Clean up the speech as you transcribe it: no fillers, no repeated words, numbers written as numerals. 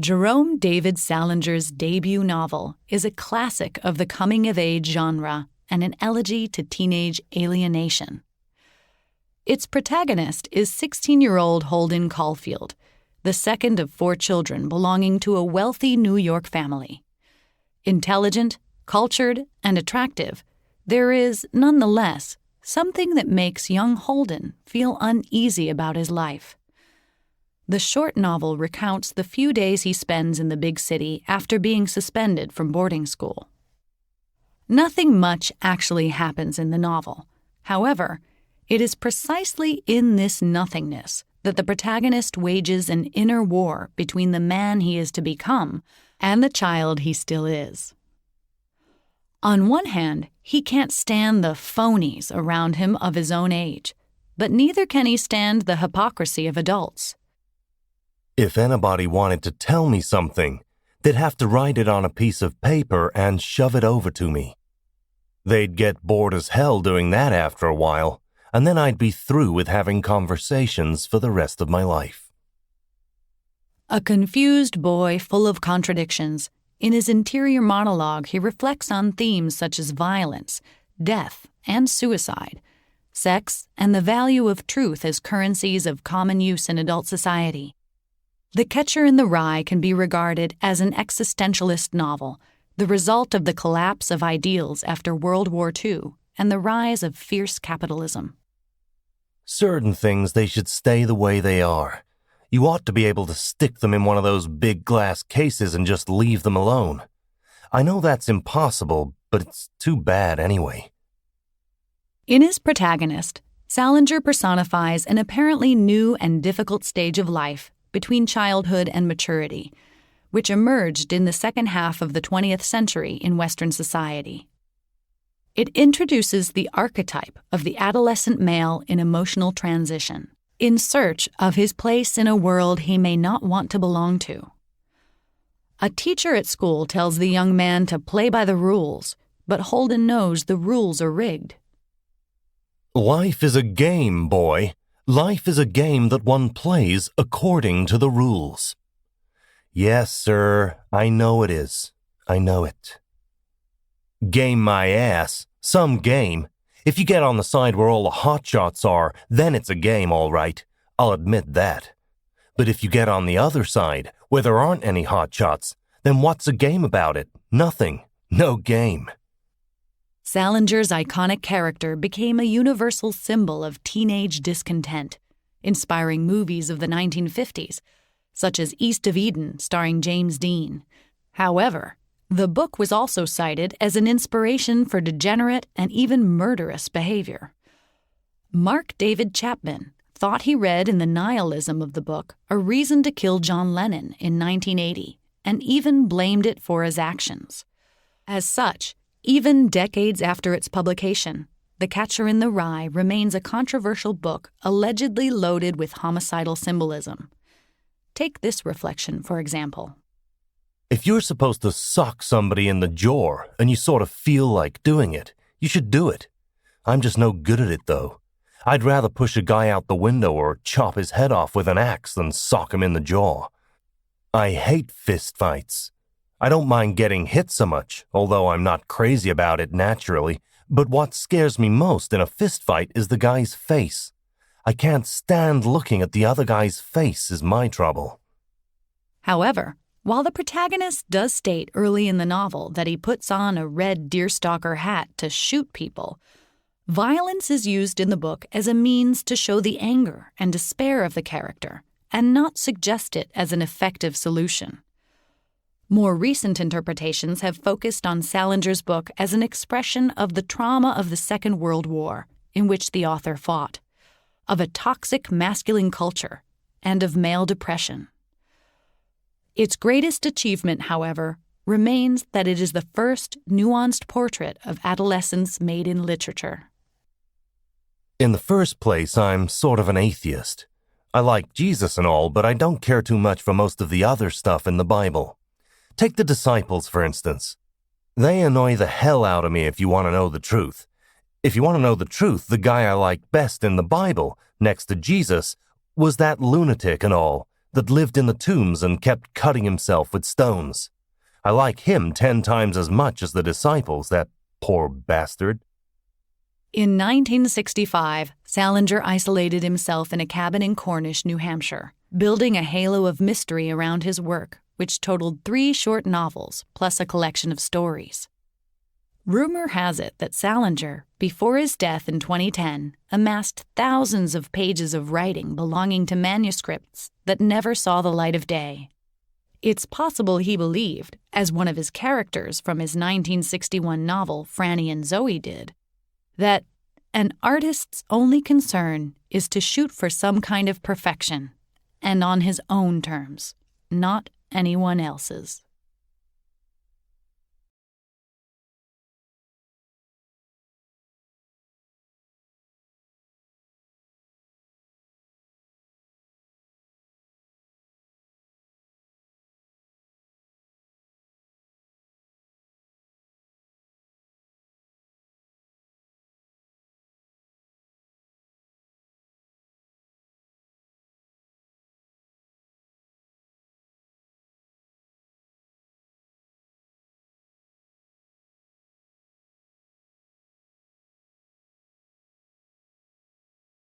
Jerome David Salinger's debut novel is a classic of the coming-of-age genre and an elegy to teenage alienation. Its protagonist is 16-year-old Holden Caulfield, the second of 4 children belonging to a wealthy New York family. Intelligent, cultured, and attractive, there is, nonetheless, something that makes young Holden feel uneasy about his life. The short novel recounts the few days he spends in the big city after being suspended from boarding school. Nothing much actually happens in the novel. However, it is precisely in this nothingness that the protagonist wages an inner war between the man he is to become and the child he still is. On one hand, he can't stand the phonies around him of his own age, but neither can he stand the hypocrisy of adults. If anybody wanted to tell me something, they'd have to write it on a piece of paper and shove it over to me. They'd get bored as hell doing that after a while, and then I'd be through with having conversations for the rest of my life. A confused boy full of contradictions, in his interior monologue he reflects on themes such as violence, death, and suicide, sex, and the value of truth as currencies of common use in adult society. The Catcher in the Rye can be regarded as an existentialist novel, the result of the collapse of ideals after World War II and the rise of fierce capitalism. Certain things they should stay the way they are. You ought to be able to stick them in one of those big glass cases and just leave them alone. I know that's impossible, but it's too bad anyway. In his protagonist, Salinger personifies an apparently new and difficult stage of life between childhood and maturity, which emerged in the second half of the 20th century in Western society. It introduces the archetype of the adolescent male in emotional transition, in search of his place in a world he may not want to belong to. A teacher at school tells the young man to play by the rules, but Holden knows the rules are rigged. Life is a game, boy. Life is a game that one plays according to the rules. Yes, sir, I know it is. I know it. Game my ass. Some game. If you get on the side where all the hotshots are, then it's a game, all right. I'll admit that. But if you get on the other side, where there aren't any hotshots, then what's a game about it? Nothing. No game. Salinger's iconic character became a universal symbol of teenage discontent, inspiring movies of the 1950s, such as East of Eden starring James Dean. However, the book was also cited as an inspiration for degenerate and even murderous behavior. Mark David Chapman thought he read in the nihilism of the book a reason to kill John Lennon in 1980, and even blamed it for his actions. As such, even decades after its publication, The Catcher in the Rye remains a controversial book allegedly loaded with homicidal symbolism. Take this reflection, for example. If you're supposed to sock somebody in the jaw and you sort of feel like doing it, you should do it. I'm just no good at it, though. I'd rather push a guy out the window or chop his head off with an axe than sock him in the jaw. I hate fist fights. I don't mind getting hit so much, although I'm not crazy about it naturally, but what scares me most in a fist fight is the guy's face. I can't stand looking at the other guy's face is my trouble. However, while the protagonist does state early in the novel that he puts on a red deerstalker hat to shoot people, violence is used in the book as a means to show the anger and despair of the character, and not suggest it as an effective solution. More recent interpretations have focused on Salinger's book as an expression of the trauma of the Second World War, in which the author fought, of a toxic masculine culture, and of male depression. Its greatest achievement, however, remains that it is the first nuanced portrait of adolescence made in literature. In the first place, I'm sort of an atheist. I like Jesus and all, but I don't care too much for most of the other stuff in the Bible. Take the disciples, for instance. They annoy the hell out of me if you want to know the truth. If you want to know the truth, the guy I like best in the Bible, next to Jesus, was that lunatic and all, that lived in the tombs and kept cutting himself with stones. I like him 10 times as much as the disciples, that poor bastard." In 1965, Salinger isolated himself in a cabin in Cornish, New Hampshire, building a halo of mystery around his work, which totaled 3 short novels plus a collection of stories. Rumor has it that Salinger, before his death in 2010, amassed thousands of pages of writing belonging to manuscripts that never saw the light of day. It's possible he believed, as one of his characters from his 1961 novel Franny and Zoe did, that an artist's only concern is to shoot for some kind of perfection, and on his own terms, not anyone else's.